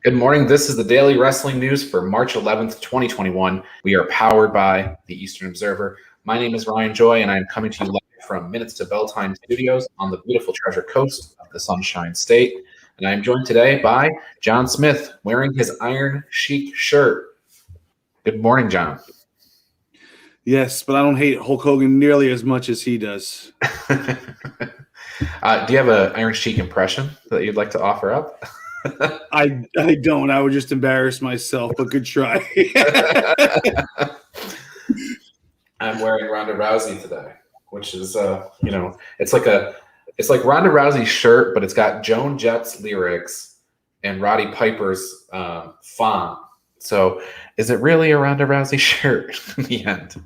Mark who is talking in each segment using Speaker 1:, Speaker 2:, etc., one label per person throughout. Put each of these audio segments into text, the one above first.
Speaker 1: Good morning. This is the Daily Wrestling News for March 11th, 2021. We are powered by the Eastern Observer. My name is Ryan Joy, and I am coming to you live from Minutes to Bell Time Studios on the beautiful Treasure Coast of the Sunshine State. And I am joined today by John Smith, wearing his Iron Sheik shirt. Good morning, John.
Speaker 2: Yes, but I don't hate Hulk Hogan nearly as much as he does.
Speaker 1: Do you have an Iron Sheik impression that you'd like to offer up?
Speaker 2: I don't. I would just embarrass myself, but good try.
Speaker 1: I'm wearing Ronda Rousey today, which is it's like Ronda Rousey's shirt, but it's got Joan Jett's lyrics and Roddy Piper's font. So is it really a Ronda Rousey shirt in the end?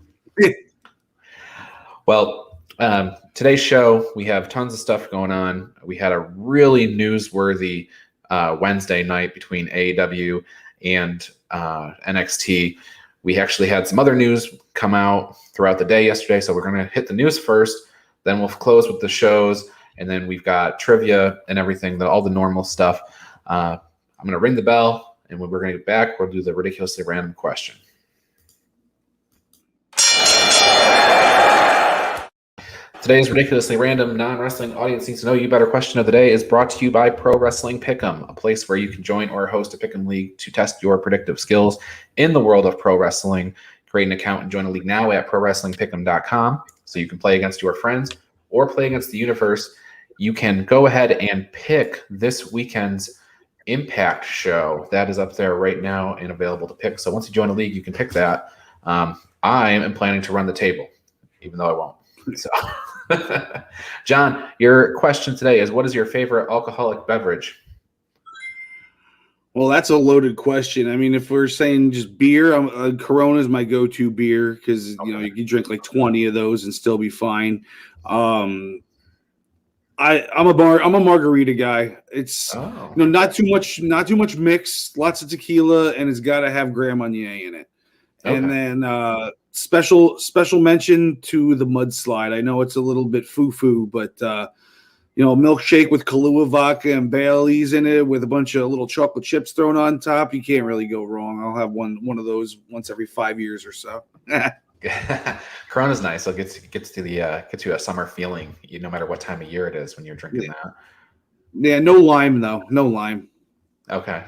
Speaker 1: Well, today's show, we have tons of stuff going on. We had a really newsworthy Wednesday night between AEW and NXT. We actually had some other news come out throughout the day yesterday, so we're going to hit the news first, then we'll close with the shows, and then we've got trivia and everything, all the normal stuff. I'm going to ring the bell, and when we're going to get back, we'll do the ridiculously random question. Today's ridiculously random non-wrestling audience needs to know you better question of the day is brought to you by Pro Wrestling Pick'em, a place where you can join or host a Pick'em league to test your predictive skills in the world of pro wrestling. Create an account and join a league now at ProWrestlingPick'em.com so you can play against your friends or play against the universe. You can go ahead and pick this weekend's Impact show. That is up there right now and available to pick. So once you join a league, you can pick that. I am planning to run the table, even though I won't. So, John, your question today is, what is your favorite alcoholic beverage?
Speaker 2: Well, that's a loaded question. I mean, if we're saying just beer, Corona is my go-to beer because you can drink like 20 of those and still be fine. I'm a margarita guy. It's not too much mix, lots of tequila, and it's got to have Grand Marnier in it. Okay. And then special mention to the mudslide. I know it's a little bit foo-foo, but milkshake with Kahlua vodka and Bailey's in it with a bunch of little chocolate chips thrown on top. You can't really go wrong. I'll have one of those once every 5 years or so.
Speaker 1: Corona's nice. So it gets you a summer feeling, no matter what time of year it is when you're drinking that.
Speaker 2: Yeah, no lime though. No lime.
Speaker 1: Okay.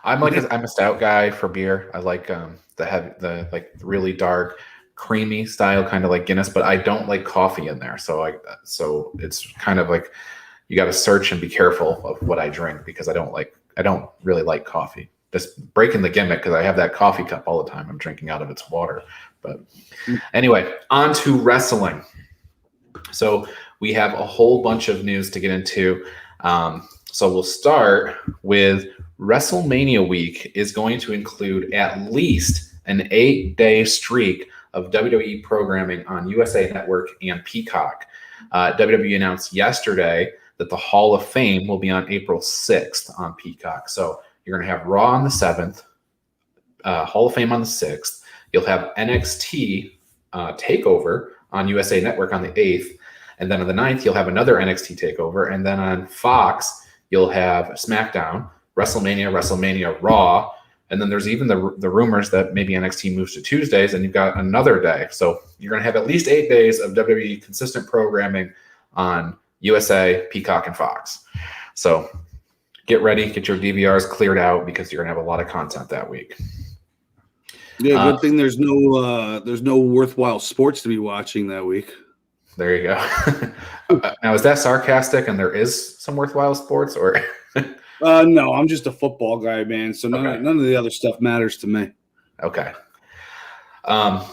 Speaker 1: I'm a stout guy for beer. I like the really dark, creamy style, kind of like Guinness, but I don't like coffee in there. So it's kind of like you got to search and be careful of what I drink because I don't really like coffee. Just breaking the gimmick because I have that coffee cup all the time. I'm drinking out of its water. But anyway, on to wrestling. So we have a whole bunch of news to get into. So we'll start with WrestleMania week is going to include at least an 8-day streak of WWE programming on USA Network and Peacock. WWE announced yesterday that the Hall of Fame will be on April 6th on Peacock. So you're going to have Raw on the 7th, Hall of Fame on the 6th. You'll have NXT TakeOver on USA Network on the 8th. And then on the 9th, you'll have another NXT TakeOver. And then on Fox, you'll have SmackDown, WrestleMania, Raw. And then there's even the rumors that maybe NXT moves to Tuesdays and you've got another day. So you're going to have at least 8 days of WWE consistent programming on USA, Peacock, and Fox. So get ready, get your DVRs cleared out because you're going to have a lot of content that week.
Speaker 2: Yeah, good thing there's no worthwhile sports to be watching that week.
Speaker 1: There you go. Now, is that sarcastic and there is some worthwhile sports or?
Speaker 2: No, I'm just a football guy, man. So none of the other stuff matters to me.
Speaker 1: Okay.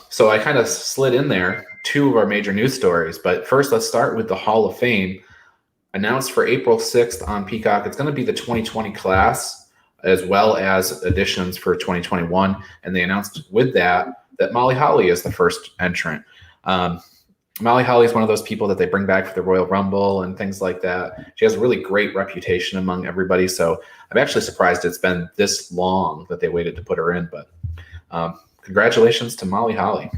Speaker 1: So I kind of slid in there 2 of our major news stories, but first let's start with the Hall of Fame announced for April 6th on Peacock. It's going to be the 2020 class as well as additions for 2021. And they announced with that Molly Holly is the first entrant. Molly Holly is one of those people that they bring back for the Royal Rumble and things like that. She has a really great reputation among everybody. So I'm actually surprised it's been this long that they waited to put her in. But congratulations to Molly Holly.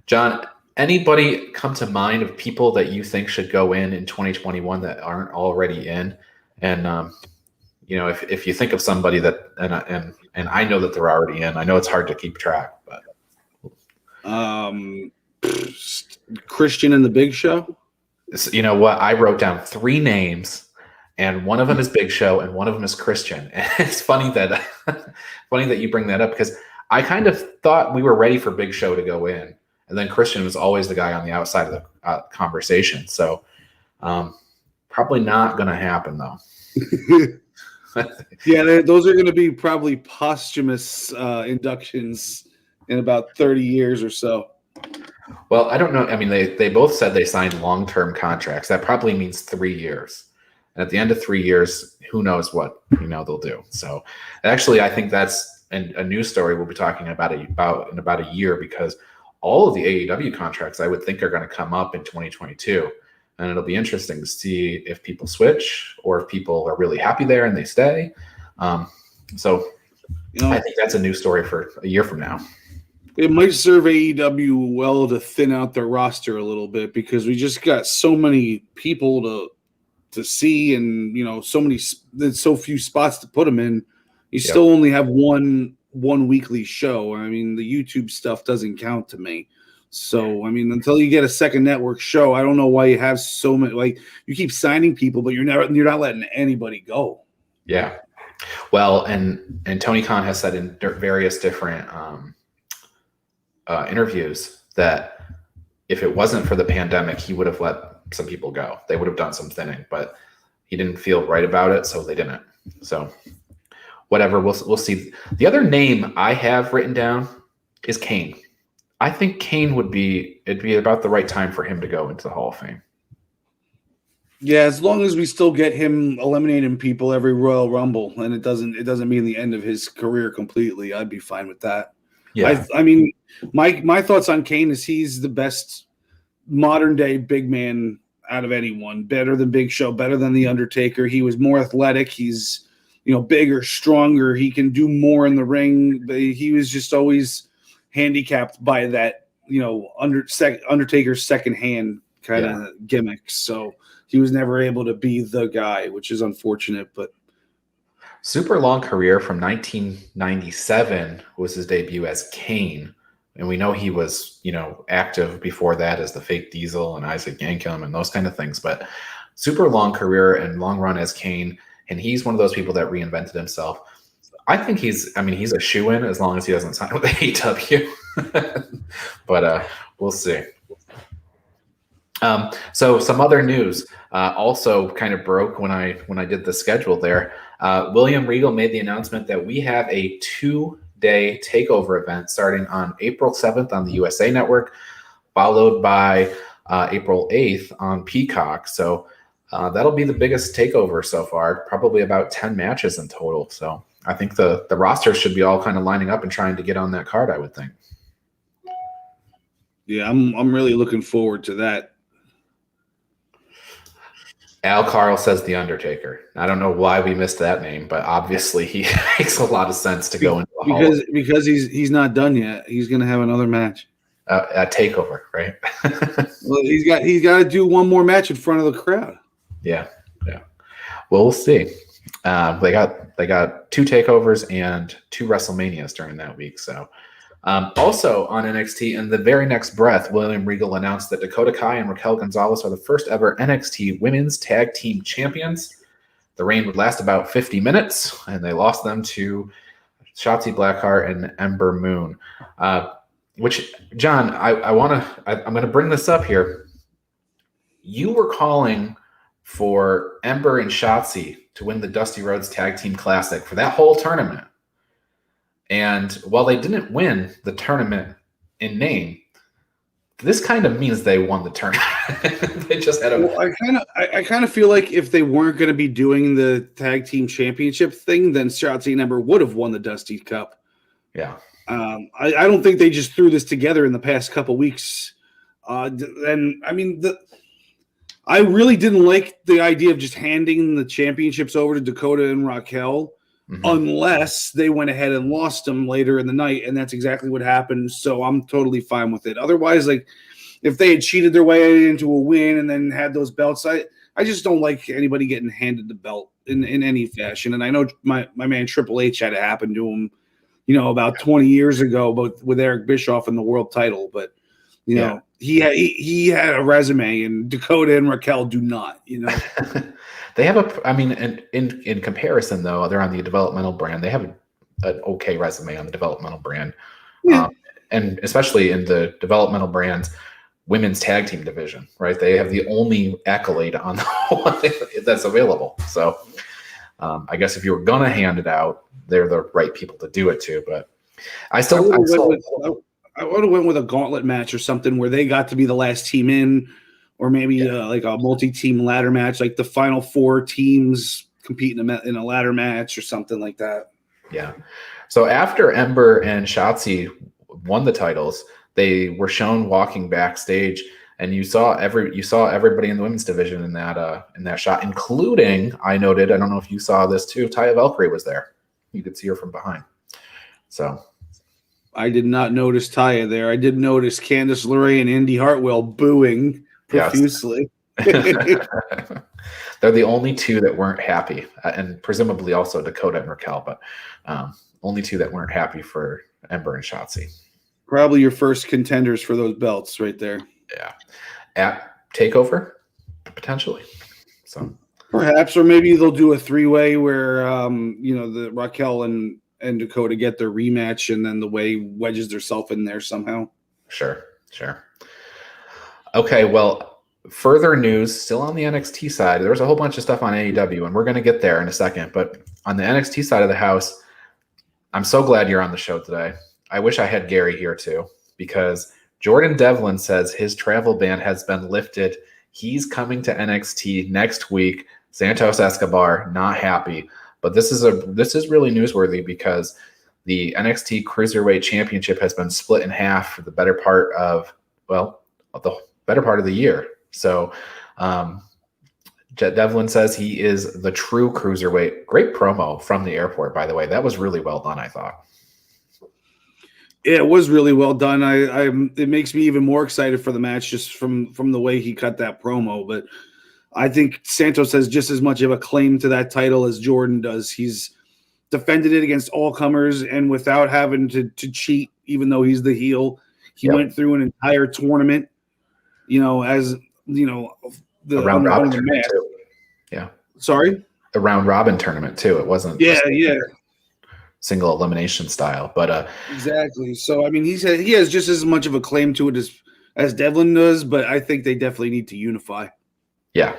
Speaker 1: John, anybody come to mind of people that you think should go in 2021 that aren't already in? And you know, if you think of somebody that, and I know that they're already in, I know it's hard to keep track, but
Speaker 2: Christian and the Big Show.
Speaker 1: you know what? I wrote down 3 names, and one of them is Big Show, and one of them is Christian. And it's funny that you bring that up, because I kind of thought we were ready for Big Show to go in, and then Christian was always the guy on the outside of the conversation. So probably not going to happen, though.
Speaker 2: Yeah, those are going to be probably posthumous inductions in about 30 years or so.
Speaker 1: Well, I don't know. I mean, they both said they signed long-term contracts. That probably means 3 years. And at the end of 3 years, who knows what they'll do. So actually, I think that's a news story we'll be talking about in about a year, because all of the AEW contracts I would think are going to come up in 2022. And it'll be interesting to see if people switch or if people are really happy there and they stay. So I think that's a news story for a year from now.
Speaker 2: It might serve AEW well to thin out their roster a little bit, because we just got so many people to see, and there's so few spots to put them in. You still only have one weekly show. I mean, the YouTube stuff doesn't count to me. So, I mean, until you get a second network show, I don't know why you have so many. Like, you keep signing people, but you're not letting anybody go.
Speaker 1: Yeah. Well, and Tony Khan has said in various different interviews that if it wasn't for the pandemic, he would have let some people go. They would have done some thinning, but he didn't feel right about it, so they didn't. So, whatever. We'll see. The other name I have written down is Kane. I think Kane it'd be about the right time for him to go into the Hall of Fame.
Speaker 2: Yeah, as long as we still get him eliminating people every Royal Rumble, and it doesn't mean the end of his career completely, I'd be fine with that. Yeah. I mean, my thoughts on Kane is he's the best modern day big man out of anyone. Better than Big Show, better than The Undertaker. He was more athletic. He's bigger, stronger. He can do more in the ring. But he was just always handicapped by that, Undertaker's second hand kind of gimmick. So he was never able to be the guy, which is unfortunate. But
Speaker 1: super long career. From 1997 was his debut as Kane. And we know he was, active before that as the Fake Diesel and Isaac Yankem and those kind of things. But super long career and long run as Kane. And he's one of those people that reinvented himself. I think he's a shoo-in as long as he doesn't sign with AEW. But we'll see. So some other news also kind of broke when I did the schedule there. William Regal made the announcement that we have a 2-day takeover event starting on April 7th on the USA Network, followed by April 8th on Peacock. So that'll be the biggest takeover so far, probably about 10 matches in total. So I think the roster should be all kind of lining up and trying to get on that card, I would think.
Speaker 2: Yeah, I'm really looking forward to that.
Speaker 1: Al Carl says The Undertaker. I don't know why we missed that name, but obviously he makes a lot of sense to go into the Hall.
Speaker 2: Because he's not done yet. He's going to have another match.
Speaker 1: At TakeOver, right?
Speaker 2: Well, he's got to do one more match in front of the crowd.
Speaker 1: Yeah. Well, we'll see. They got 2 takeovers and 2 WrestleManias during that week. So, also on NXT, in the very next breath, William Regal announced that Dakota Kai and Raquel Gonzalez are the first ever NXT Women's Tag Team Champions. The reign would last about 50 minutes, and they lost them to Shotzi Blackheart and Ember Moon. Which, John, I'm going to bring this up here. You were calling for Ember and Shotzi to win the Dusty Rhodes Tag Team Classic for that whole tournament. And while they didn't win the tournament in name, this kind of means they won the tournament. They just had a.
Speaker 2: Well, I kind of feel like if they weren't going to be doing the tag team championship thing, then Shotzi and Ember would have won the Dusty Cup.
Speaker 1: Yeah.
Speaker 2: I don't think they just threw this together in the past couple weeks. And I mean, I really didn't like the idea of just handing the championships over to Dakota and Raquel. Mm-hmm. Unless they went ahead and lost them later in the night, and that's exactly what happened. So I'm totally fine with it. Otherwise, like if they had cheated their way into a win and then had those belts, I just don't like anybody getting handed the belt in any fashion. And I know my man Triple H had it happen to him, about 20 years ago, but with Eric Bischoff in the world title. But he had a resume, and Dakota and Raquel do not.
Speaker 1: They have in comparison though, they're on the developmental brand. They have an okay resume on the developmental brand, and especially in the developmental brand's women's tag team division, right? They have the only accolade on the one that's available. So I guess if you were gonna hand it out, they're the right people to do it to. But I would have went with a gauntlet match or something where they got to be the last team in, or maybe like a multi-team ladder match, like the final 4 teams compete in a ladder match or something like that. Yeah. So after Ember and Shotzi won the titles, they were shown walking backstage, and you saw everybody in the women's division in that shot, including, I noted, I don't know if you saw this too, Taya Valkyrie was there. You could see her from behind. So
Speaker 2: I did not notice Taya there. I did notice Candice LeRae and Indy Hartwell booing profusely.
Speaker 1: Yes. They're the only 2 that weren't happy, and presumably also Dakota and Raquel, but only 2 that weren't happy for Ember and Shotzi.
Speaker 2: Probably your first contenders for those belts right there.
Speaker 1: Yeah. At TakeOver, potentially. So
Speaker 2: perhaps, or maybe they'll do a 3-way where the Raquel and Dakota get their rematch, and then the way wedges herself in there somehow. Sure.
Speaker 1: Okay, well, further news still on the NXT side. There's a whole bunch of stuff on AEW, and we're going to get there in a second. But on the NXT side of the house, I'm so glad you're on the show today. I wish I had Gary here too, because Jordan Devlin says his travel ban has been lifted. He's coming to NXT next week. Santos Escobar not happy. But this is really newsworthy because the NXT Cruiserweight Championship has been split in half for the better part of the year. So Devlin says he is the true cruiserweight. Great promo from the airport, by the way. That was really well done, I thought.
Speaker 2: Yeah, it was really well done. It makes me even more excited for the match just from the way he cut that promo. But I think Santos has just as much of a claim to that title as Jordan does. He's defended it against all comers and without having to cheat, even though he's the heel. He went through an entire tournament, as the
Speaker 1: round robin tournament too. Yeah.
Speaker 2: Sorry?
Speaker 1: A round robin tournament too. It wasn't single elimination style, but
Speaker 2: exactly. So I mean, he has just as much of a claim to it as Devlin does, but I think they definitely need to unify.
Speaker 1: Yeah.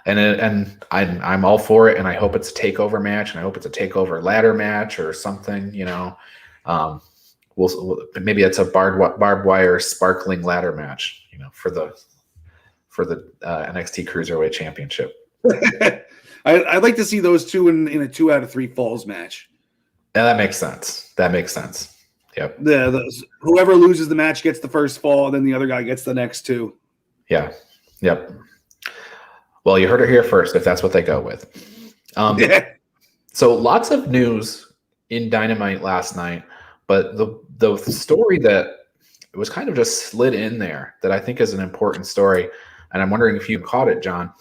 Speaker 1: And I'm all for it, and I hope it's a takeover match, and I hope it's a takeover ladder match or something. Maybe it's a barbed wire sparkling ladder match, for the NXT Cruiserweight Championship.
Speaker 2: I'd like to see those 2 in a 2 out of 3 falls match.
Speaker 1: Yeah, that makes sense. Yep.
Speaker 2: Whoever loses the match gets the first fall, and then the other guy gets the next 2.
Speaker 1: Yeah. Yep. Well, you heard it here first, if that's what they go with. So lots of news in Dynamite last night, but the story that was kind of just slid in there that I think is an important story, and I'm wondering if you caught it, John.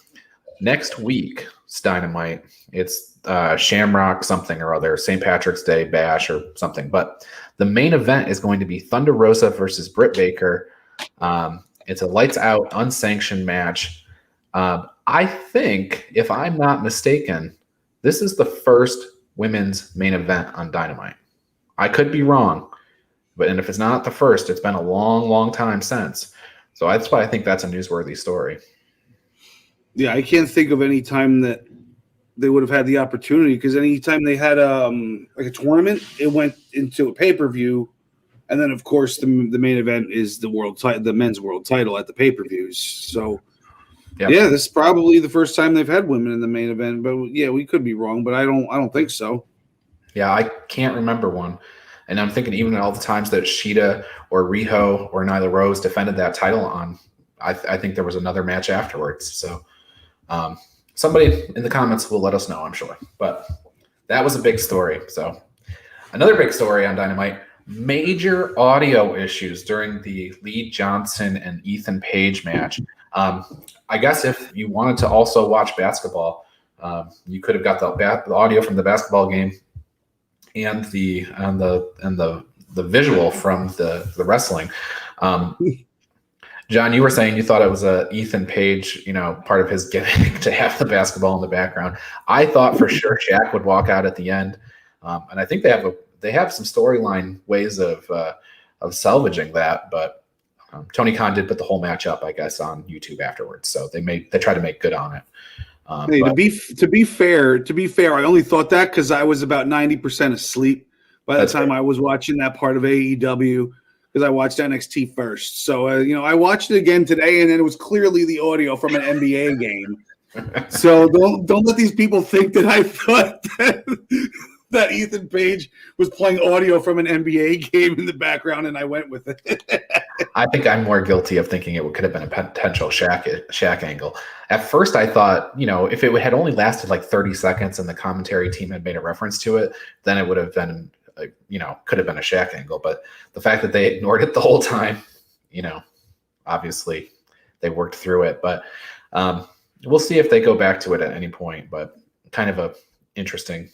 Speaker 1: Next week's Dynamite, it's Shamrock something or other, St. Patrick's Day Bash or something, but the main event is going to be Thunder Rosa versus Britt Baker. It's a lights out, unsanctioned match. I think, if I'm not mistaken, this is the first women's main event on Dynamite. I could be wrong, and if it's not the first, it's been a long, long time since. So that's why I think that's a newsworthy story.
Speaker 2: Yeah, I can't think of any time that they would have had the opportunity, because anytime they had like a tournament, it went into a pay-per-view. And then, of course, the main event is the men's world title at the pay-per-views. So, yeah, this is probably the first time they've had women in the main event. But yeah, we could be wrong, but I don't think so.
Speaker 1: Yeah, I can't remember one. And I'm thinking even all the times that Shida or Riho or Nyla Rose defended that title on, I think there was another match afterwards. So somebody in the comments will let us know, I'm sure. But that was a big story. So another big story on Dynamite. major audio issues during the Lee Johnson and Ethan Page match. I guess if you wanted to also watch basketball, you could have got the audio from the basketball game and the visual from the wrestling. John, you were saying you thought it was a Ethan Page, part of his gimmick to have the basketball in the background. I thought for sure Shaq would walk out at the end, and I think they have some storyline ways of salvaging that. But Tony Khan did put the whole match up, I guess, on YouTube afterwards, so they tried to make good on it.
Speaker 2: Hey, to be fair, I only thought that because I was about 90% asleep by the time I was watching that part of AEW. Because I watched NXT first. So, I watched it again today, and then it was clearly the audio from an NBA game. So don't let these people think that I thought that Ethan Page was playing audio from an NBA game in the background, and I went with it.
Speaker 1: I think I'm more guilty of thinking it could have been a potential Shaq angle. At first, I thought, if it had only lasted like 30 seconds and the commentary team had made a reference to it, then it would have been could have been a Shaq angle, but the fact that they ignored it the whole time, obviously they worked through it, but we'll see if they go back to it at any point, but kind of a interesting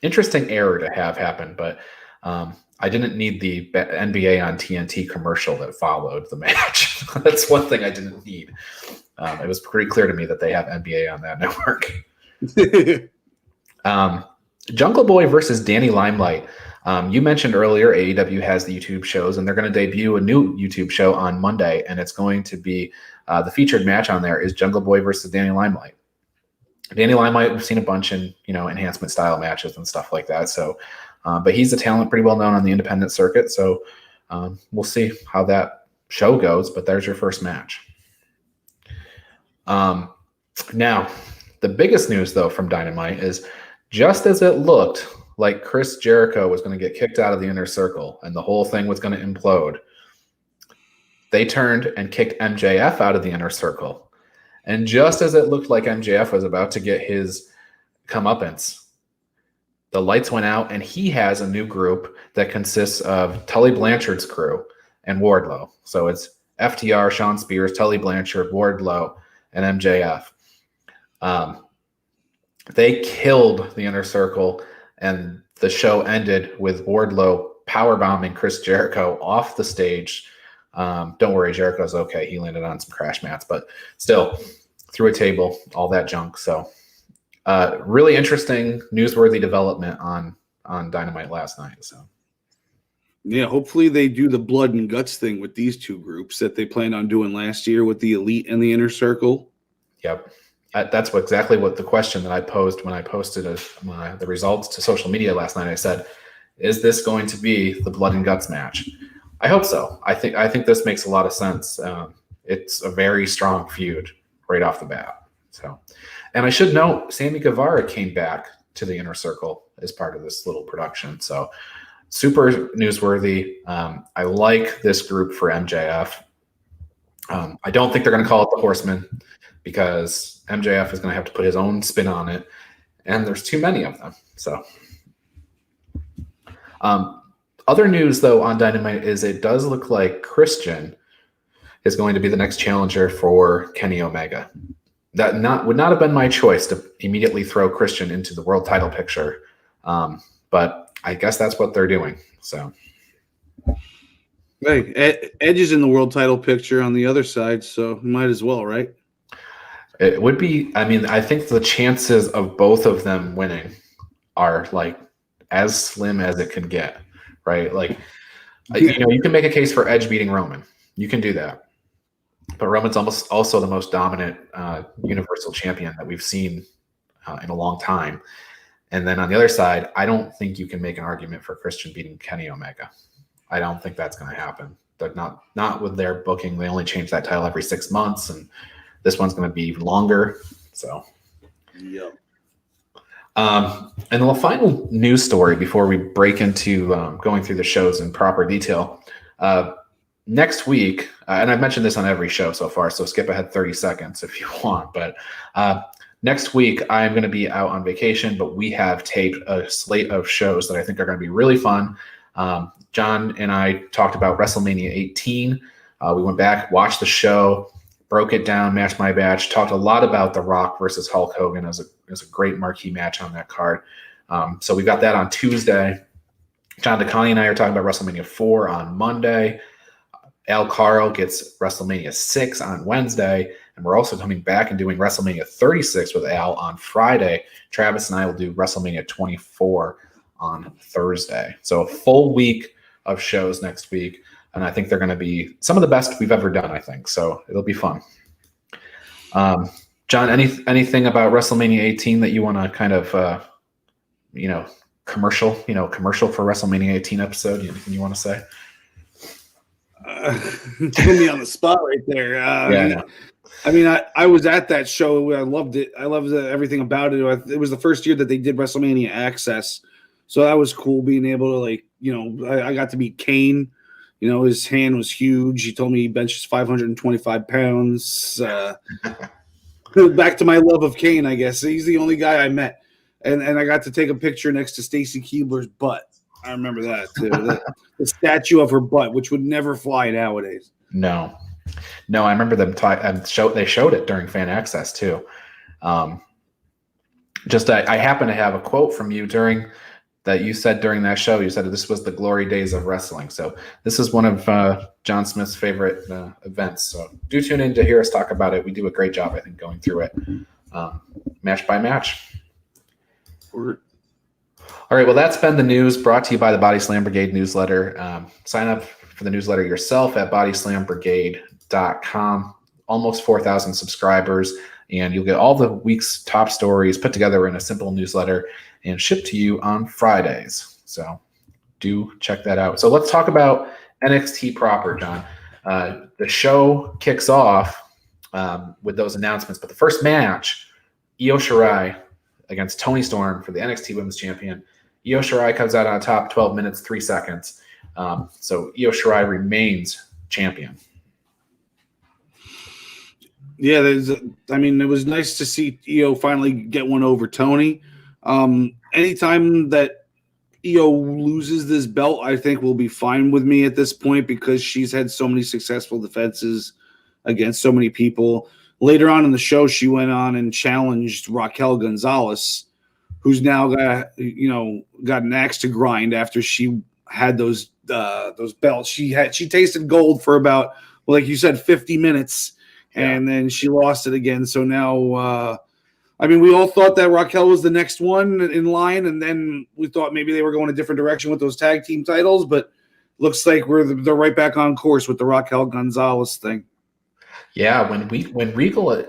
Speaker 1: error to have happen. But I didn't need the NBA on TNT commercial that followed the match. That's one thing I didn't need. It was pretty clear to me that they have NBA on that network. Jungle Boy versus Danny Limelight. You mentioned earlier AEW has the YouTube shows, and they're going to debut a new YouTube show on Monday, and it's going to be the featured match on there is Jungle Boy versus Danny Limelight. Danny Limelight, we've seen a bunch in enhancement style matches and stuff like that. So, but he's a talent pretty well known on the independent circuit. So we'll see how that show goes. But there's your first match. Now, the biggest news though from Dynamite is just as it looked like Chris Jericho was going to get kicked out of the Inner Circle and the whole thing was going to implode, they turned and kicked MJF out of the Inner Circle. And just as it looked like MJF was about to get his comeuppance, the lights went out and he has a new group that consists of Tully Blanchard's crew and Wardlow. So it's FTR, Sean Spears, Tully Blanchard, Wardlow, and MJF. They killed the Inner Circle, and the show ended with Wardlow powerbombing Chris Jericho off the stage. Don't worry, Jericho's okay. He landed on some crash mats, but still through a table, all that junk. So really interesting, newsworthy development on Dynamite last night. So
Speaker 2: yeah, hopefully they do the blood and guts thing with these two groups that they planned on doing last year with the Elite and the Inner Circle.
Speaker 1: Yep. That's exactly what the question that I posed when I posted the results to social media last night. I said, is this going to be the blood and guts match? I hope so. I think this makes a lot of sense. It's a very strong feud right off the bat. So, and I should note, Sammy Guevara came back to the Inner Circle as part of this little production. So super newsworthy. I like this group for MJF. I don't think they're going to call it the Horsemen, because MJF is going to have to put his own spin on it, and there's too many of them. So, other news though on Dynamite is it does look like Christian is going to be the next challenger for Kenny Omega. That would not have been my choice to immediately throw Christian into the world title picture, but I guess that's what they're doing. So,
Speaker 2: hey, Edge is in the world title picture on the other side, so might as well, right?
Speaker 1: It would be, I think the chances of both of them winning are like as slim as it can get, right? Like, you can make a case for Edge beating Roman. You can do that. But Roman's almost also the most dominant Universal Champion that we've seen in a long time. And then on the other side, I don't think you can make an argument for Christian beating Kenny Omega. I don't think that's going to happen. But not with their booking. They only change that title every 6 months, and this one's going to be even longer. So,
Speaker 2: yep.
Speaker 1: And the final news story before we break into going through the shows in proper detail. Next week, and I've mentioned this on every show so far, so skip ahead 30 seconds if you want. But next week, I'm going to be out on vacation, but we have taped a slate of shows that I think are going to be really fun. John and I talked about WrestleMania 18. We went back, watched the show, broke it down, match by match, talked a lot about The Rock versus Hulk Hogan as a great marquee match on that card. So we got that on Tuesday. John DeConnie and I are talking about WrestleMania 4 on Monday. Al Caro gets WrestleMania 6 on Wednesday. And we're also coming back and doing WrestleMania 36 with Al on Friday. Travis and I will do WrestleMania 24 on Thursday. So a full week of shows next week. And I think they're going to be some of the best we've ever done, I think. So it'll be fun. John, anything about WrestleMania 18 that you want to kind of, commercial for WrestleMania 18 episode? Anything you want to say?
Speaker 2: Put me on the spot right there.
Speaker 1: Yeah.
Speaker 2: I mean, I was at that show. I loved it. I loved everything about it. It was the first year that they did WrestleMania Access. So that was cool being able to I got to meet Kane. His hand was huge. He told me he benches 525 pounds. Back to my love of Kane, I guess. He's the only guy I met. And I got to take a picture next to Stacy Keibler's butt. I remember that, too. The statue of her butt, which would never fly nowadays.
Speaker 1: No, I remember them. They showed it during Fan Access, too. I happen to have a quote from you that you said during that show. You said this was the glory days of wrestling. So this is one of John Smith's favorite events. So do tune in to hear us talk about it. We do a great job, I think, going through it match by match. All right, well, that's been the news brought to you by the Body Slam Brigade newsletter. Sign up for the newsletter yourself at bodyslambrigade.com. Almost 4,000 subscribers, and you'll get all the week's top stories put together in a simple newsletter and shipped to you on Fridays. So do check that out. So let's talk about NXT proper, John. The show kicks off with those announcements, but the first match, Io Shirai against Toni Storm for the NXT Women's Champion. Io Shirai comes out on top, 12 minutes, 3 seconds. So Io Shirai remains champion.
Speaker 2: Yeah, it was nice to see Io finally get one over Toni. Anytime that Io loses this belt, I think will be fine with me at this point because she's had so many successful defenses against so many people. Later on in the show, she went on and challenged Raquel Gonzalez, who's now got an axe to grind after she had those belts. She tasted gold for about, like you said, 50 minutes, and then she lost it again. So now, we all thought that Raquel was the next one in line, and then we thought maybe they were going a different direction with those tag team titles, but looks like they're right back on course with the Raquel Gonzalez thing. Yeah,
Speaker 1: when Regal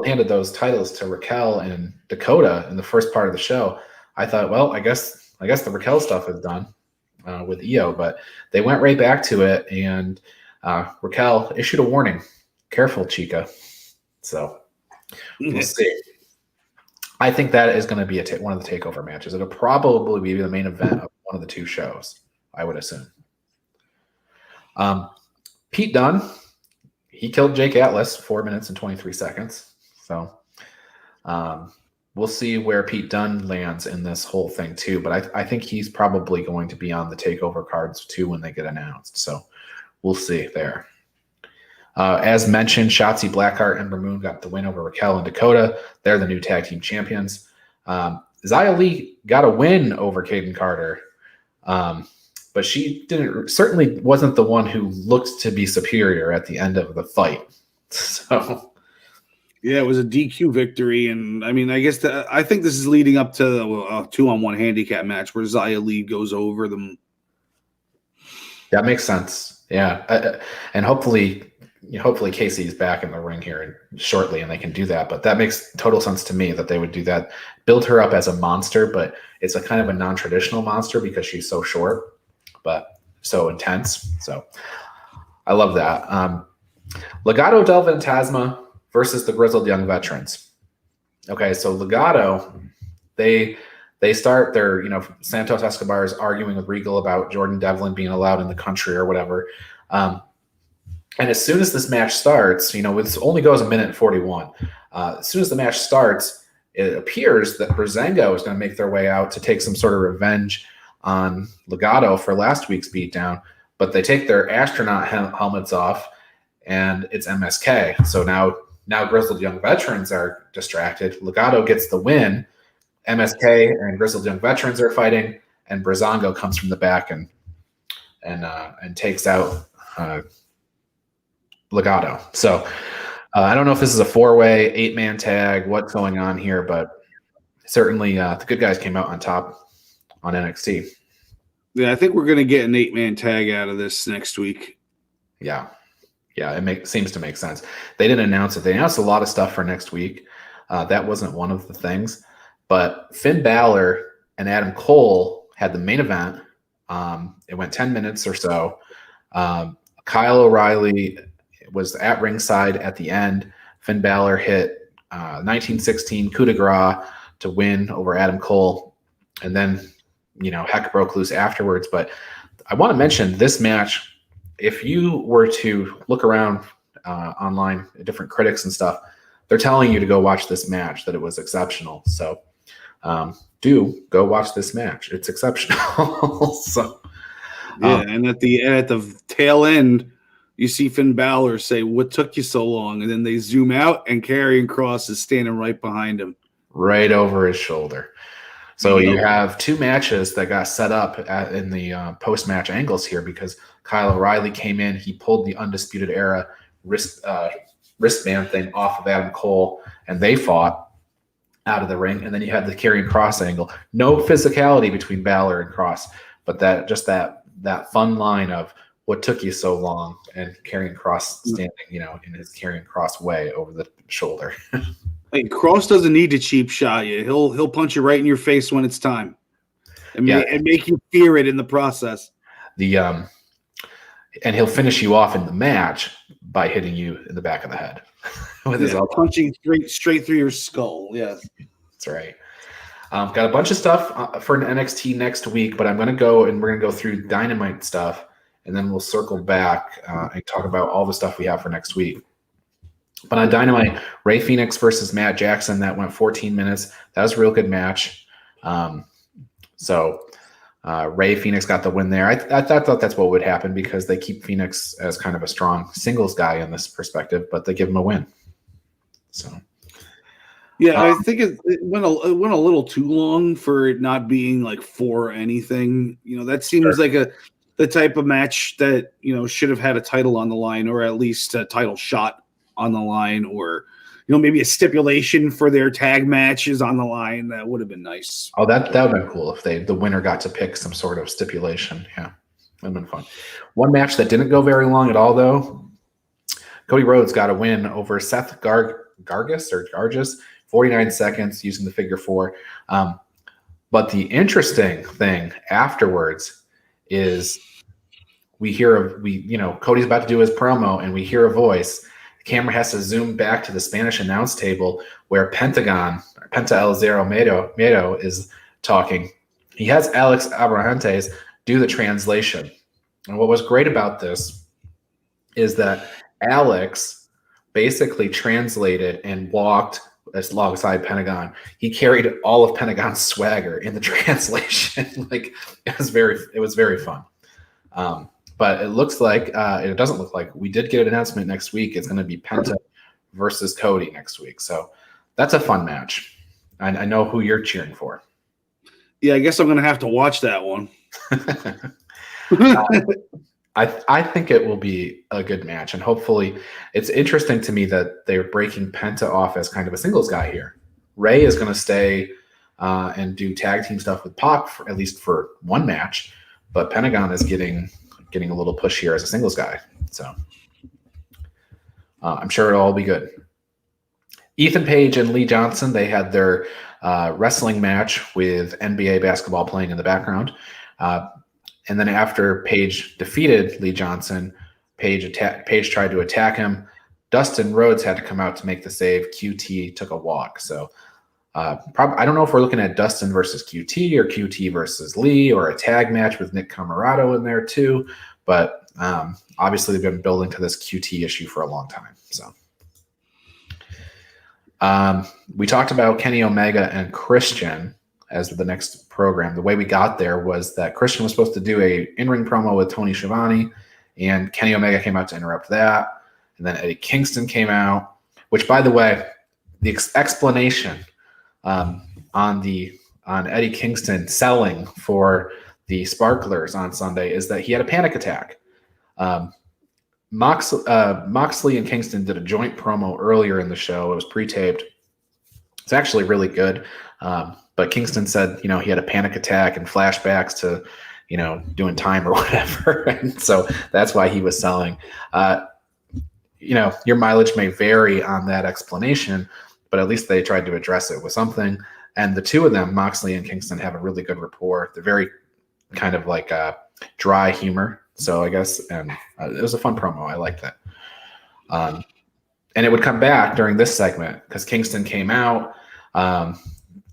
Speaker 1: handed those titles to Raquel and Dakota in the first part of the show, I thought, well, I guess the Raquel stuff is done with Io, but they went right back to it, and Raquel issued a warning: "Careful, Chica." So we'll see. I think that is going to be one of the takeover matches. It'll probably be the main event of one of the two shows, I would assume. Pete Dunne. He killed Jake Atlas 4 minutes and 23 seconds. So we'll see where Pete Dunne lands in this whole thing too. But I think he's probably going to be on the takeover cards too when they get announced. So we'll see there. As mentioned, Shotzi Blackheart and Ember Moon got the win over Raquel and Dakota. They're the new tag team champions. Xia Li got a win over Kaden Carter. But she certainly wasn't the one who looked to be superior at the end of the fight. So,
Speaker 2: yeah, it was a DQ victory, and I guess I think this is leading up to a 2-on-1 handicap match where Xia Li goes over them.
Speaker 1: That makes sense. Yeah, and hopefully Casey's back in the ring here shortly, and they can do that. But that makes total sense to me that they would do that. Build her up as a monster, but it's a kind of a non-traditional monster because she's so short, but so intense. So I love that. Legado del Fantasma versus the Grizzled Young Veterans. Okay, so Legado, they start their, Santos Escobar is arguing with Regal about Jordan Devlin being allowed in the country or whatever. And as soon as this match starts, it only goes 1:41. As soon as the match starts, it appears that Breezango is going to make their way out to take some sort of revenge on Legado for last week's beatdown, but they take their astronaut helmets off, and it's MSK. So now Grizzled Young Veterans are distracted. Legado gets the win. MSK and Grizzled Young Veterans are fighting, and Breezango comes from the back and takes out Legado. So I don't know if this is a 4-way, 8-man tag, what's going on here, but certainly the good guys came out on top on NXT.
Speaker 2: Yeah, I think we're going to get an 8-man tag out of this next week.
Speaker 1: Yeah, it seems to make sense. They didn't announce it. They announced a lot of stuff for next week. That wasn't one of the things. But Finn Balor and Adam Cole had the main event. It went 10 minutes or so. Kyle O'Reilly was at ringside at the end. Finn Balor hit 1916 coup de grace to win over Adam Cole. And then, heck broke loose afterwards. But I want to mention this match. If you were to look around online at different critics and stuff, they're telling you to go watch this match, that it was exceptional. So do go watch this match. It's exceptional. So
Speaker 2: and at the tail end, you see Finn Balor say, "What took you so long?" And then they zoom out, and Karrion Kross is standing right behind him,
Speaker 1: right over his shoulder. So you have two matches that got set up in the post-match angles here, because Kyle O'Reilly came in. He pulled the Undisputed Era wristband thing off of Adam Cole, and they fought out of the ring. And then you had the Karrion Kross angle. No physicality between Balor and Kross, but that fun line of "What took you so long?" and Karrion Kross standing, in his Karrion Kross way over the shoulder.
Speaker 2: Hey, Kross doesn't need to cheap shot you. He'll punch you right in your face when it's time, and make you fear it in the process.
Speaker 1: And he'll finish you off in the match by hitting you in the back of the head with his
Speaker 2: punching straight through your skull. Yes,
Speaker 1: that's right. Got a bunch of stuff for an NXT next week, but we're going to go through Dynamite stuff, and then we'll circle back and talk about all the stuff we have for next week. But on Dynamite, Rey Fenix versus Matt Jackson, that went 14 minutes. That was a real good match. So Rey Fenix got the win there. I thought that's what would happen, because they keep Fenix as kind of a strong singles guy in this perspective, but they give him a win. So.
Speaker 2: Yeah, I think it went a little too long for it not being like for anything. That seems like the type of match that should have had a title on the line, or at least a title shot on the line, or maybe a stipulation for their tag matches on the line. That would have been nice.
Speaker 1: Oh, that would have been cool if the winner got to pick some sort of stipulation. Yeah, that'd been fun. One match that didn't go very long at all, though. Cody Rhodes got a win over Seth Gargis, 49 seconds using the figure 4. But the interesting thing afterwards is Cody's about to do his promo, and we hear a voice. The camera has to zoom back to the Spanish announce table where Penta El Zero Miedo is talking. He has Alex Abrahantes do the translation. And what was great about this is that Alex basically translated and walked alongside Pentagon. He carried all of Pentagon's swagger in the translation. It was very fun. But it looks like it doesn't look like we did get an announcement next week. It's going to be Penta versus Cody next week. So that's a fun match. I know who you're cheering for.
Speaker 2: Yeah, I guess I'm going to have to watch that one.
Speaker 1: I think it will be a good match, and hopefully it's interesting to me that they're breaking Penta off as kind of a singles guy here. Ray is going to stay and do tag team stuff with Pac at least for one match, but Pentagon is getting a little push here as a singles guy. So I'm sure it'll all be good. Ethan Page and Lee Johnson, they had their wrestling match with NBA basketball playing in the background. And then after Page defeated Lee Johnson, Page tried to attack him. Dustin Rhodes had to come out to make the save. QT took a walk. So I don't know if we're looking at Dustin versus QT or QT versus Lee, or a tag match with Nick Camarado in there too. But obviously they've been building to this QT issue for a long time. So we talked about Kenny Omega and Christian as the next program. The way we got there was that Christian was supposed to do a in-ring promo with Tony Schiavone, and Kenny Omega came out to interrupt that. And then Eddie Kingston came out, which, by the way, the explanation on Eddie Kingston selling for the Sparklers on Sunday is that he had a panic attack. Moxley and Kingston did a joint promo earlier in the show. It was pre-taped. It's actually really good. But Kingston said, he had a panic attack and flashbacks to, doing time or whatever. And so that's why he was selling. Your mileage may vary on that explanation, but at least they tried to address it with something. And the two of them, Moxley and Kingston, have a really good rapport. They're very kind of like dry humor. So I guess, and it was a fun promo. I liked that. And it would come back during this segment because Kingston came out.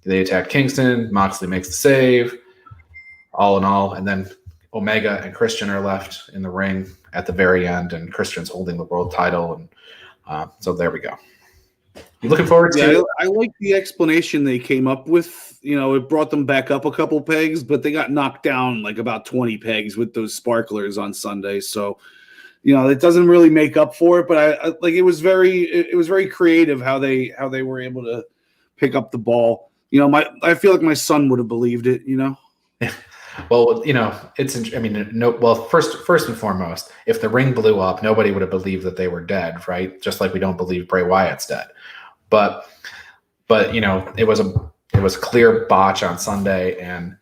Speaker 1: They attacked Kingston. Moxley makes the save, all in all. And then Omega and Christian are left in the ring at the very end, and Christian's holding the world title. And so there we go. You looking forward to it?
Speaker 2: I like the explanation they came up with. It brought them back up a couple pegs, but they got knocked down like about 20 pegs with those Sparklers on Sunday. So, it doesn't really make up for it. But I like it was very creative how they were able to pick up the ball. I feel like my son would have believed it.
Speaker 1: Well, first and foremost, if the ring blew up, nobody would have believed that they were dead, right? Just like we don't believe Bray Wyatt's dead. But it was a clear botch on Sunday, and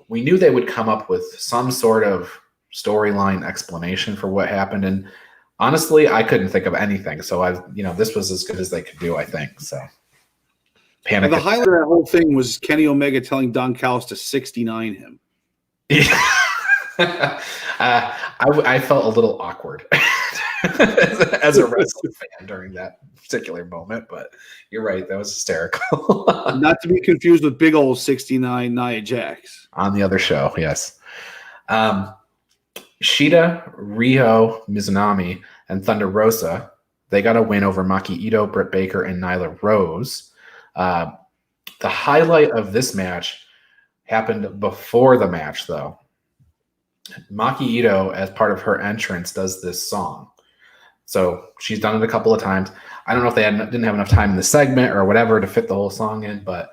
Speaker 1: we knew they would come up with some sort of storyline explanation for what happened. And honestly, I couldn't think of anything. So this was as good as they could do, I think. So panic.
Speaker 2: The highlight of that whole thing was Kenny Omega telling Don Callis to 69 him.
Speaker 1: I felt a little awkward as a wrestling fan during that particular moment, but you're right, that was hysterical.
Speaker 2: Not to be confused with big old 69 Nia Jax
Speaker 1: on the other show. Yes. Shida, Riho, Mizunami, and Thunder Rosa, they got a win over Maki Ito, Britt Baker, and Nyla Rose. The highlight of this match happened before the match, though. Maki Ito, as part of her entrance, does this song. So she's done it a couple of times. I don't know if they didn't have enough time in the segment or whatever to fit the whole song in, but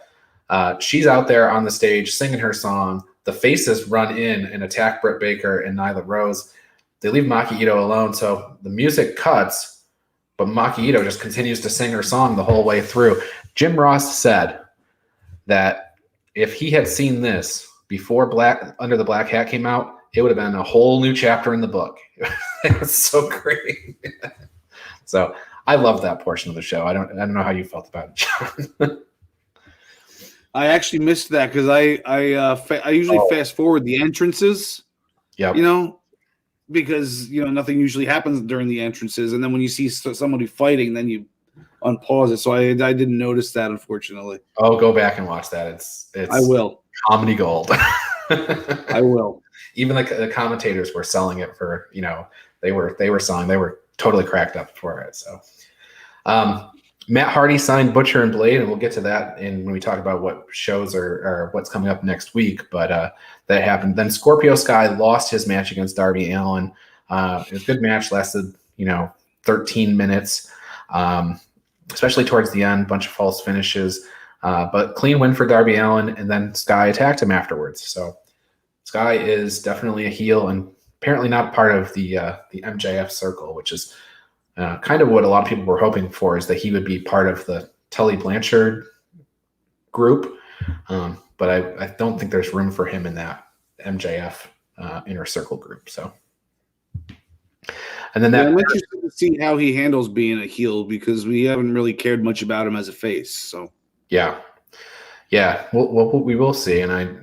Speaker 1: she's out there on the stage singing her song. The Faces run in and attack Britt Baker and Nyla Rose. They leave Maki Ito alone, so the music cuts, but Maki Ito just continues to sing her song the whole way through. Jim Ross said that if he had seen this before Under the Black Hat came out, it would have been a whole new chapter in the book. It was so great. So I love that portion of the show. I don't know how you felt about it, John.
Speaker 2: I actually missed that because I usually fast forward the entrances.
Speaker 1: Yeah.
Speaker 2: Because nothing usually happens during the entrances, and then when you see somebody fighting, then you unpause it. So I didn't notice that, unfortunately.
Speaker 1: Oh, go back and watch that. It's
Speaker 2: I will.
Speaker 1: Comedy gold.
Speaker 2: I will.
Speaker 1: Even the commentators were selling it for, they were selling, they were totally cracked up for it. So Matt Hardy signed Butcher and Blade, and we'll get to that when we talk about what shows or what's coming up next week. But that happened. Then Scorpio Sky lost his match against Darby Allin. It was a good match, lasted 13 minutes, especially towards the end. Bunch of false finishes, but clean win for Darby Allin. And then Sky attacked him afterwards. So Sky is definitely a heel and apparently not part of the MJF circle, which is kind of what a lot of people were hoping for, is that he would be part of the Tully Blanchard group. But I don't think there's room for him in that MJF inner circle group. So, and then
Speaker 2: I'm interested to see how he handles being a heel, because we haven't really cared much about him as a face. So
Speaker 1: yeah, we will see. And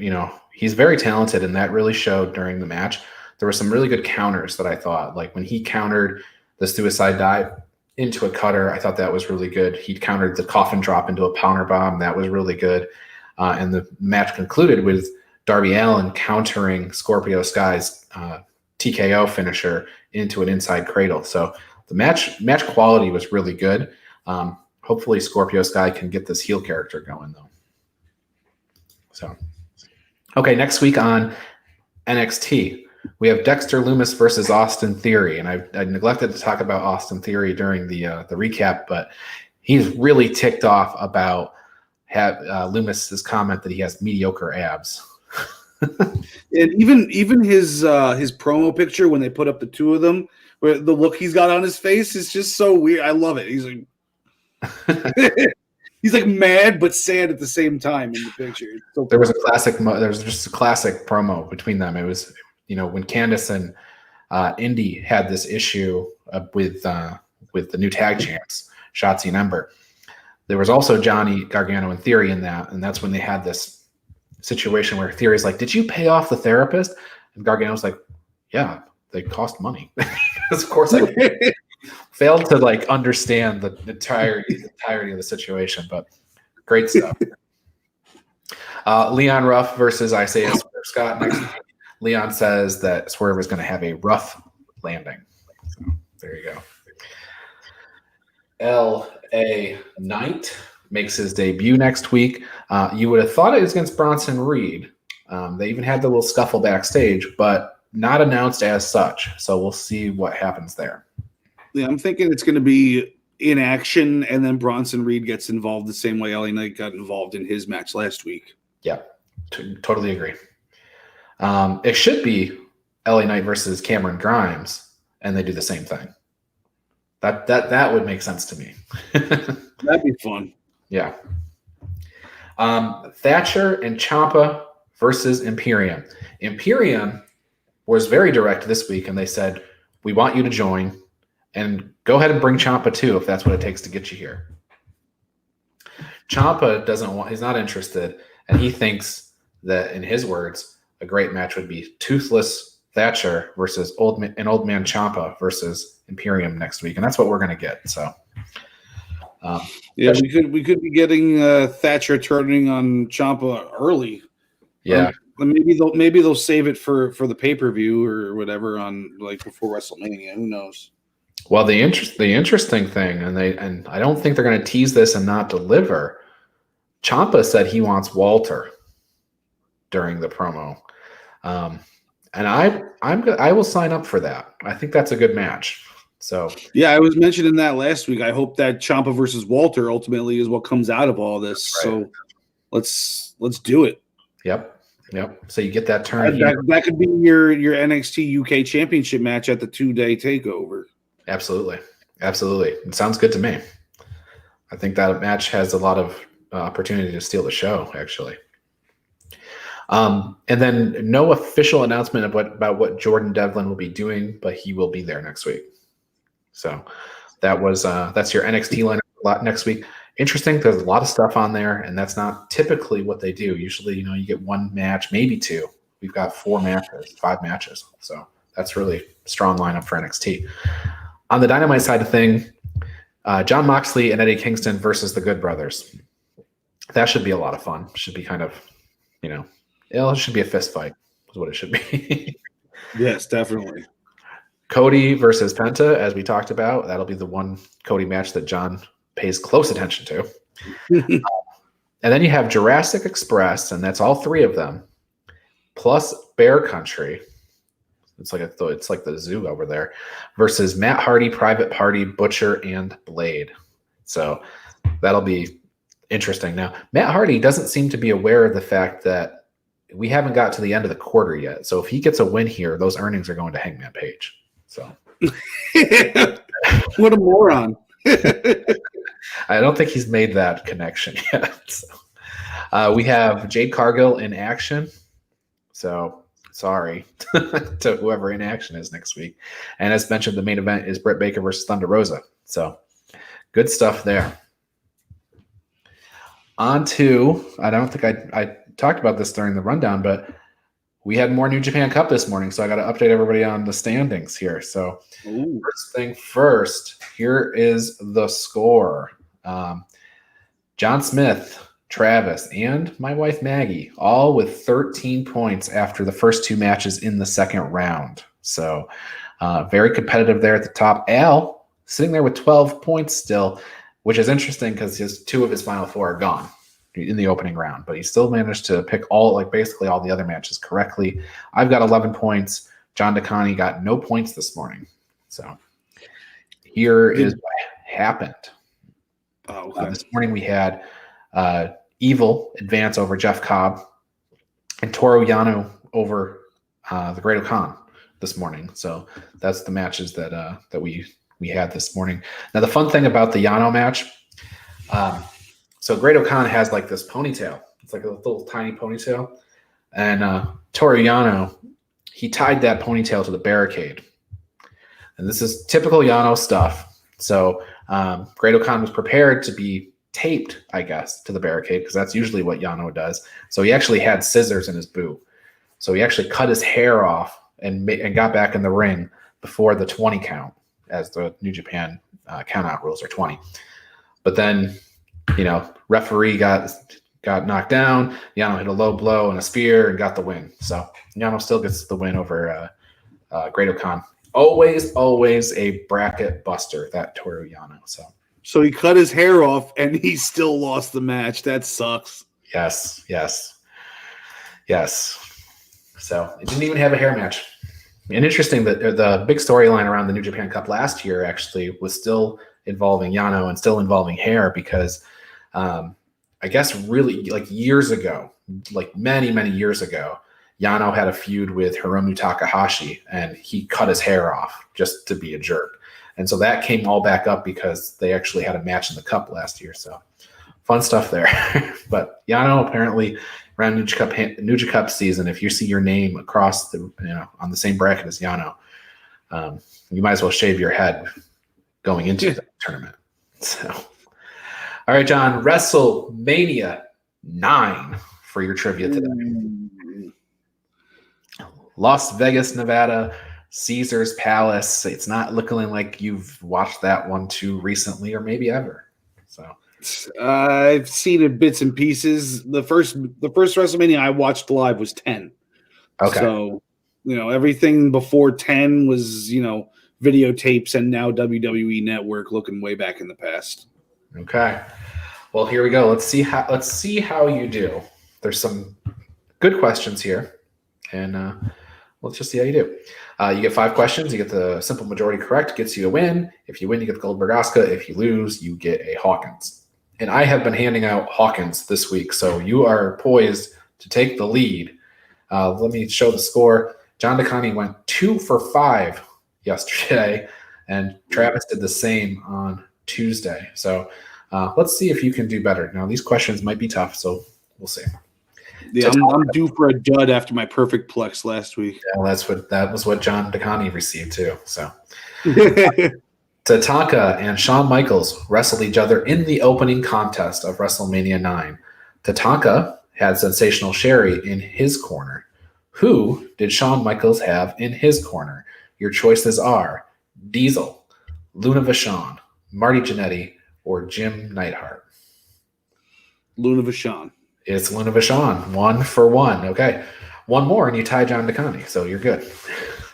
Speaker 1: he's very talented, and that really showed during the match. There were some really good counters that I thought, like when he countered the suicide dive into a cutter, I thought that was really good. He countered the coffin drop into a pounder bomb. That was really good. And the match concluded with Darby Allin countering Scorpio Sky's TKO finisher into an inside cradle. So the match quality was really good. Hopefully Scorpio Sky can get this heel character going, though. So, okay, next week on NXT, we have Dexter Lumis versus Austin Theory, and I neglected to talk about Austin Theory during the recap, but he's really ticked off about Lumis's comment that he has mediocre abs.
Speaker 2: And even his promo picture when they put up the two of them, where the look he's got on his face is just so weird. I love it. He's like he's like mad but sad at the same time in the picture. So
Speaker 1: there was just a classic promo between them. It was, when Candice and Indy had this issue with the new tag champs, Shotzi and Ember. There was also Johnny Gargano and Theory in that, and that's when they had this situation where Theory's like, "Did you pay off the therapist?" And Gargano's like, "Yeah, they cost money." Of course, I failed to understand the entirety of the situation, but great stuff. Leon Ruff versus Isaiah Scott next week. Leon says that Swerve is going to have a rough landing. So, there you go. L.A. Knight makes his debut next week. You would have thought it was against Bronson Reed. They even had the little scuffle backstage, but not announced as such. So we'll see what happens there.
Speaker 2: Yeah, I'm thinking it's going to be in action, and then Bronson Reed gets involved the same way LA Knight got involved in his match last week.
Speaker 1: Yeah, totally agree. It should be LA Knight versus Cameron Grimes, and they do the same thing. That would make sense to me.
Speaker 2: That'd be fun.
Speaker 1: Yeah. Thatcher and Ciampa versus Imperium. Imperium was very direct this week, and they said, "We want you to join, and go ahead and bring Ciampa too if that's what it takes to get you here." Ciampa he's not interested, and he thinks that, in his words, a great match would be Toothless Thatcher versus old man Ciampa versus Imperium next week, and that's what we're going to get. So,
Speaker 2: yeah, we could be getting Thatcher turning on Ciampa early.
Speaker 1: Yeah,
Speaker 2: maybe they'll save it for the pay-per-view or whatever on before WrestleMania. Who knows?
Speaker 1: Well, the interesting thing, and I don't think they're going to tease this and not deliver. Ciampa said he wants Walter during the promo. And I will sign up for that. I think that's a good match. So
Speaker 2: yeah, I was mentioning that last week. I hope that Ciampa versus Walter ultimately is what comes out of all this. Right. So let's do it.
Speaker 1: Yep. So you get that turn.
Speaker 2: That could be your NXT UK Championship match at the 2-day takeover.
Speaker 1: Absolutely. It sounds good to me. I think that match has a lot of opportunity to steal the show, actually. And then no official announcement about what Jordan Devlin will be doing, but he will be there next week. So that's your NXT lineup next week. Interesting. There's a lot of stuff on there, and that's not typically what they do. Usually, you get one match, maybe two. We've got 5 matches. So that's really strong lineup for NXT. On the Dynamite side of thing, Jon Moxley and Eddie Kingston versus the Good Brothers. That should be a lot of fun. Should be kind of, it should be a fist fight is what it should be.
Speaker 2: Yes, definitely.
Speaker 1: Cody versus Penta, as we talked about. That'll be the one Cody match that John pays close attention to. And then you have Jurassic Express, and that's all 3 of them, plus Bear Country. It's like the zoo over there, versus Matt Hardy, Private Party, Butcher, and Blade. So that'll be interesting. Now, Matt Hardy doesn't seem to be aware of the fact that we haven't got to the end of the quarter yet. So if he gets a win here, those earnings are going to Hangman Page. So
Speaker 2: what a moron.
Speaker 1: I don't think he's made that connection yet. So, we have Jade Cargill in action. So sorry to whoever in action is next week. And as mentioned, the main event is Britt Baker versus Thunder Rosa. So good stuff there. On to, I don't think I talked about this during the rundown, but we had more New Japan Cup this morning, so I got to update everybody on the standings here. So First thing first, here is the score. John Smith, Travis, and my wife Maggie, all with 13 points after the first 2 matches in the second round. So very competitive there at the top. Al sitting there with 12 points still, which is interesting because 2 of his final 4 are gone. in the opening round, but he still managed to pick basically all the other matches correctly. I've got 11 points. John DeConnie got no points this morning. So here is what happened.
Speaker 2: Oh, okay.
Speaker 1: This morning we had Evil advance over Jeff Cobb and Toru Yano over the Great Khan this morning. So that's the matches that we had this morning. Now the fun thing about the Yano match, so Great Khan has like this ponytail. It's like a little tiny ponytail, and Toru Yano, he tied that ponytail to the barricade, and this is typical Yano stuff. So Great Khan was prepared to be taped, I guess, to the barricade because that's usually what Yano does. So he actually had scissors in his boot. So he actually cut his hair off and got back in the ring before the 20 count, as the New Japan countout rules are 20. But then, referee got knocked down. Yano hit a low blow and a spear and got the win. So Yano still gets the win over Great Khan. Always a bracket buster, that Toru Yano.
Speaker 2: So he cut his hair off and he still lost the match. That sucks.
Speaker 1: Yes. So it didn't even have a hair match. And interesting that the big storyline around the New Japan Cup last year actually was still involving Yano and still involving hair because I guess really like years ago, like many years ago, Yano had a feud with Hiromu Takahashi and he cut his hair off just to be a jerk. And so that came all back up because they actually had a match in the Cup last year. So fun stuff there. But Yano apparently around New Cup season, if you see your name across the on the same bracket as Yano, you might as well shave your head going into the tournament. So, all right, John, WrestleMania 9 for your trivia today. Las Vegas, Nevada, Caesar's Palace. It's not looking like you've watched that one too recently or maybe ever. So
Speaker 2: I've seen it bits and pieces. The first WrestleMania I watched live was 10.
Speaker 1: Okay.
Speaker 2: So, everything before 10 was, videotapes and now WWE Network looking way back in the past.
Speaker 1: Okay. Well, here we go. Let's see how you do. There's some good questions here, and let's just see how you do. You get 5 questions. You get the simple majority correct, gets you a win. If you win, you get the Goldberg Asuka. If you lose, you get a Hawkins. And I have been handing out Hawkins this week, so you are poised to take the lead. Let me show the score. John DeConnie went 2 for 5 yesterday, and Travis did the same on Tuesday. So let's see if you can do better. Now, these questions might be tough, so we'll see.
Speaker 2: Yeah, I'm due for a dud after my perfect plex last week.
Speaker 1: Yeah, that was what John DeConnie received too. So Tatanka and Shawn Michaels wrestled each other in the opening contest of WrestleMania 9. Tatanka had Sensational Sherry in his corner. Who did Shawn Michaels have in his corner? Your choices are Diesel, Luna Vachon, Marty Jannetty, or Jim Neidhart.
Speaker 2: Luna Vachon.
Speaker 1: It's Luna Vachon. 1 for 1. Okay. One more and you tie John DeConnie, so you're good.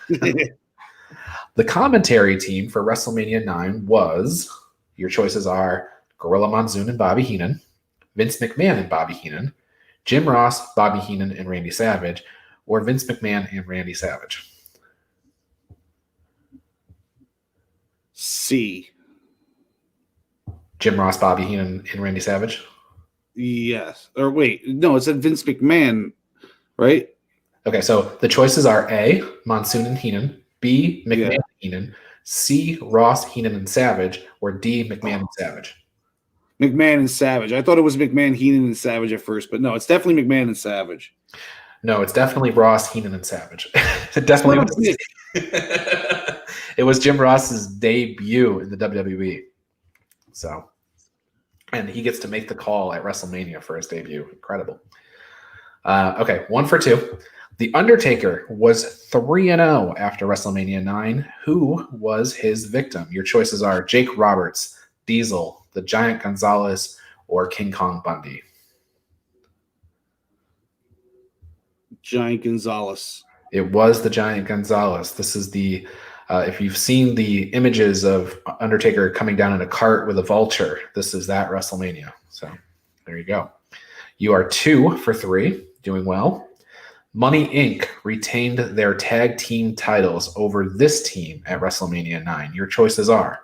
Speaker 1: The commentary team for WrestleMania 9 was, your choices are Gorilla Monsoon and Bobby Heenan, Vince McMahon and Bobby Heenan, Jim Ross, Bobby Heenan, and Randy Savage, or Vince McMahon and Randy Savage.
Speaker 2: C.
Speaker 1: Jim Ross, Bobby Heenan, and Randy Savage?
Speaker 2: Yes. Or wait, no, it said Vince McMahon, right?
Speaker 1: Okay, so the choices are A, Monsoon and Heenan, B, McMahon and Heenan, C, Ross, Heenan, and Savage, or D, McMahon and Savage.
Speaker 2: McMahon and Savage. I thought it was McMahon, Heenan, and Savage at first, but no, it's definitely McMahon and Savage.
Speaker 1: No, it's definitely Ross, Heenan, and Savage. It definitely was. It was Jim Ross's debut in the WWE. So, and he gets to make the call at WrestleMania for his debut. Incredible. Okay, 1 for 2. The Undertaker was 3-0 after WrestleMania 9. Who was his victim? Your choices are Jake Roberts, Diesel, the Giant Gonzalez, or King Kong Bundy.
Speaker 2: Giant Gonzalez.
Speaker 1: It was the Giant Gonzalez. This is the, if you've seen the images of Undertaker coming down in a cart with a vulture, this is that WrestleMania. So there you go. You are 2 for 3, doing well. Money Inc. retained their tag team titles over this team at WrestleMania 9. Your choices are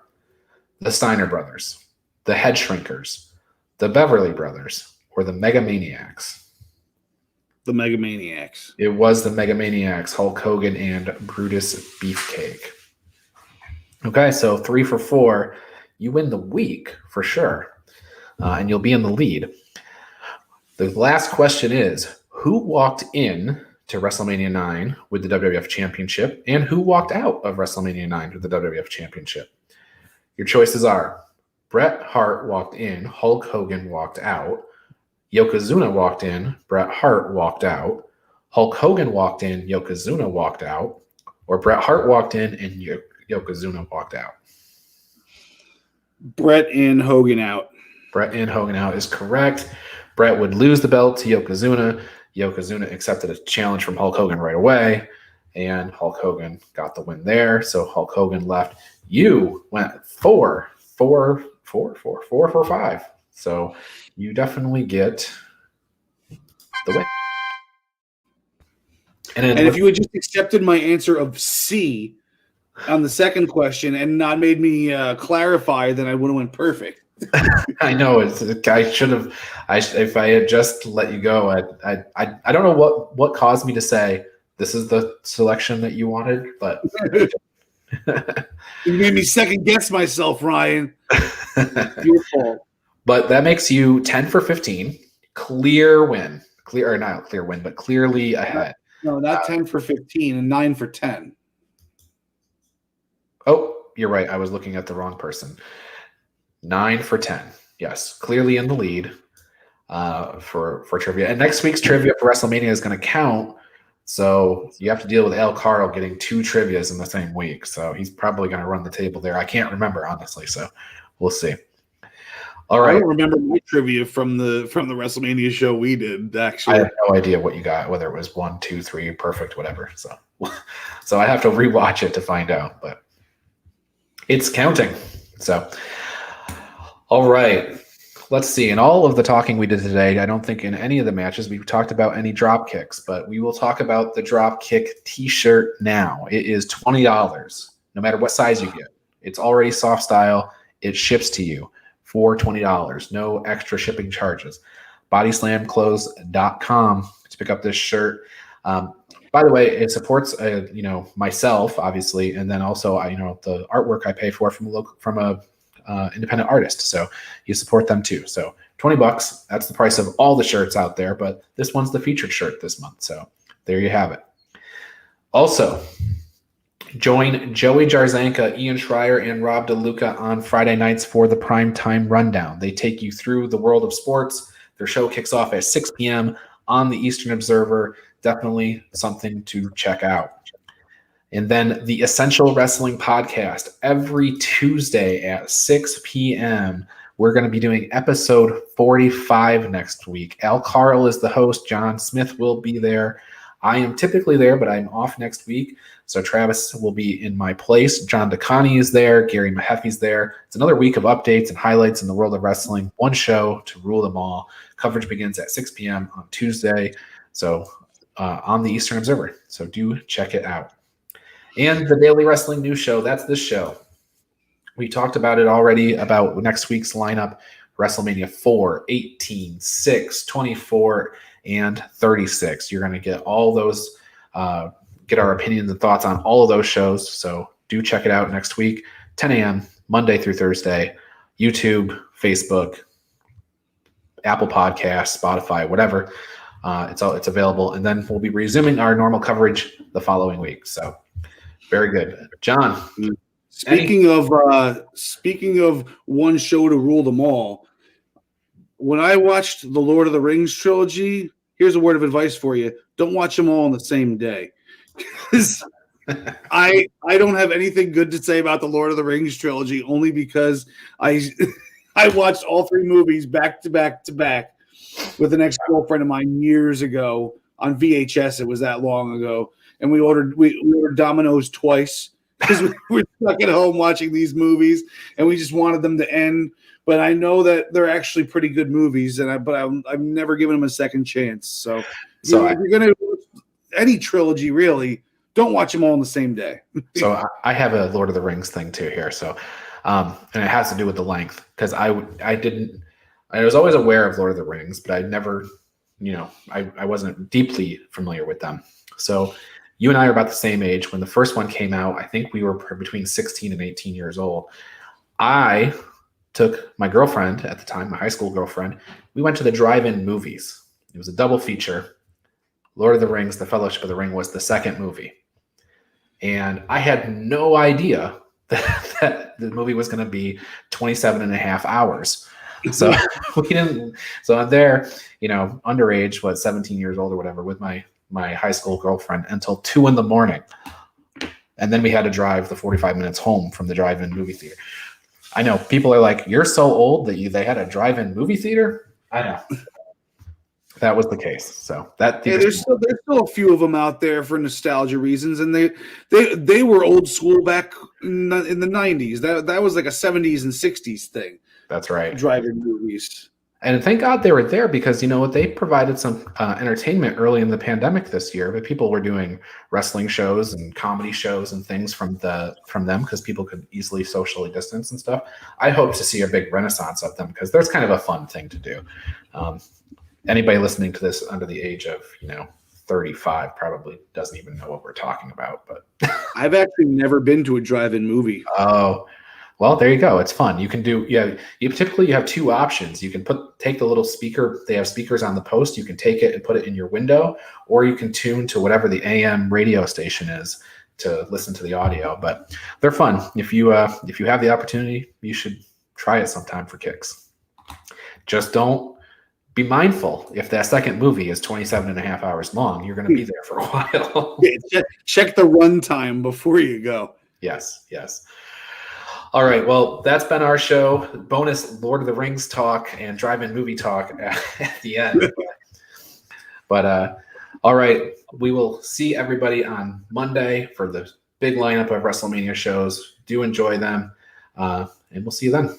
Speaker 1: the Steiner Brothers, the Head Shrinkers, the Beverly Brothers, or the Megamaniacs.
Speaker 2: The Megamaniacs.
Speaker 1: It was the Megamaniacs, Hulk Hogan and Brutus Beefcake. Okay, so 3 for 4. You win the week for sure, and you'll be in the lead. The last question is, who walked in to WrestleMania 9 with the WWF Championship, and who walked out of WrestleMania 9 with the WWF Championship? Your choices are Bret Hart walked in, Hulk Hogan walked out, Yokozuna walked in, Bret Hart walked out, Hulk Hogan walked in, Yokozuna walked out, or Bret Hart walked in and Yokozuna walked out.
Speaker 2: Bret and Hogan out.
Speaker 1: Bret and Hogan out is correct. Bret would lose the belt to Yokozuna. Yokozuna accepted a challenge from Hulk Hogan right away, and Hulk Hogan got the win there. So Hulk Hogan left. You went 4 for 5. So you definitely get the win.
Speaker 2: And if you had just accepted my answer of C on the second question and not made me clarify, then I would have went perfect.
Speaker 1: I know I should have. If I had just let you go, I don't know what caused me to say this is the selection that you wanted, but
Speaker 2: you made me second guess myself, Ryan. Your fault.
Speaker 1: But that makes you 10 for 15. Clear win. Clear or not clear win, but clearly ahead.
Speaker 2: No, not 10 for 15 and 9 for 10.
Speaker 1: Oh, you're right. I was looking at the wrong person. 9 for 10. Yes, clearly in the lead for trivia. And next week's trivia for WrestleMania is going to count. So you have to deal with Al Carl getting 2 trivias in the same week. So he's probably going to run the table there. I can't remember, honestly. So we'll see. All right.
Speaker 2: I don't remember my trivia from the WrestleMania show we did, actually.
Speaker 1: I have no idea what you got, whether it was 1, 2, 3, perfect, whatever. So I have to rewatch it to find out, but it's counting. So, all right. Let's see. In all of the talking we did today, I don't think in any of the matches we talked about any drop kicks, but we will talk about the drop kick t-shirt now. It is $20, no matter what size you get. It's already soft style. It ships to you for $20. No extra shipping charges. Bodyslamclothes.com to pick up this shirt. By the way, it supports myself, obviously, and then also the artwork I pay for from a independent artist. So you support them too. So $20, that's the price of all the shirts out there, but this one's the featured shirt this month. So there you have it. Also, join Joey Jarzanka, Ian Schreier, and Rob DeLuca on Friday nights for the Primetime Rundown. They take you through the world of sports. Their show kicks off at 6 p.m. on the Eastern Observer. Definitely something to check out. And then the Essential Wrestling Podcast every Tuesday at 6 p.m. We're going to be doing episode 45 next week. Al Carl is the host. John Smith will be there. I am typically there, but I'm off next week. So Travis will be in my place. John DeConnie is there. Gary Maheffy's there. It's another week of updates and highlights in the world of wrestling. One show to rule them all. Coverage begins at 6 p.m. on Tuesday. So on the Eastern Observer. So do check it out. And the Daily Wrestling News Show, that's this show. We talked about it already, about next week's lineup, WrestleMania 4, 18, 6, 24, and 36. You're going to get all those, get our opinions and thoughts on all of those shows. So do check it out next week, 10 a.m., Monday through Thursday, YouTube, Facebook, Apple Podcasts, Spotify, whatever. It's available. And then we'll be resuming our normal coverage the following week. So very good. John.
Speaker 2: Speaking of one show to rule them all, when I watched the Lord of the Rings trilogy, here's a word of advice for you. Don't watch them all on the same day. I don't have anything good to say about the Lord of the Rings trilogy, only because I watched all 3 movies back to back to back with an ex-girlfriend of mine years ago on VHS. It was that long ago. And we ordered Domino's twice because we were stuck at home watching these movies, and we just wanted them to end but I know that they're actually pretty good movies, and I've never given them a second chance. So if you're gonna any trilogy, really, don't watch them all on the same day.
Speaker 1: So I have a Lord of the Rings thing too here. So, and it has to do with the length, because I was always aware of Lord of the Rings, but I never, I wasn't deeply familiar with them. So you and I are about the same age. When the first one came out, I think we were between 16 and 18 years old. I took my girlfriend at the time, my high school girlfriend. We went to the drive-in movies. It was a double feature. Lord of the Rings, The Fellowship of the Ring was the second movie. And I had no idea that the movie was going to be 27 and a half hours. So we didn't. So I'm there, underage, 17 years old or whatever, with my high school girlfriend until 2 a.m. And then we had to drive the 45 minutes home from the drive-in movie theater. I know people are like, "You're so old that they had a drive-in movie theater." I know. That was the case. So
Speaker 2: there's still a few of them out there for nostalgia reasons, and they were old school back in the 90s. That was like a 70s and 60s thing.
Speaker 1: That's right.
Speaker 2: Drive-in movies.
Speaker 1: And thank God they were there, because they provided some entertainment early in the pandemic this year. But people were doing wrestling shows and comedy shows and things from them, because people could easily socially distance and stuff. I hope to see a big renaissance of them, because there's kind of a fun thing to do. Anybody listening to this under the age of 35 probably doesn't even know what we're talking about. But
Speaker 2: I've actually never been to a drive-in movie.
Speaker 1: Oh, well, there you go. It's fun. You can do, you typically have two options. You can take the little speaker. They have speakers on the post. You can take it and put it in your window, or you can tune to whatever the AM radio station is to listen to the audio. But they're fun. If you have the opportunity, you should try it sometime for kicks. Just don't be mindful. If that second movie is 27 and a half hours long, you're going to be there for a while.
Speaker 2: Check the runtime before you go.
Speaker 1: Yes. All right. Well, that's been our show. Bonus Lord of the Rings talk and drive-in movie talk at the end. But all right. We will see everybody on Monday for the big lineup of WrestleMania shows. Do enjoy them. And we'll see you then.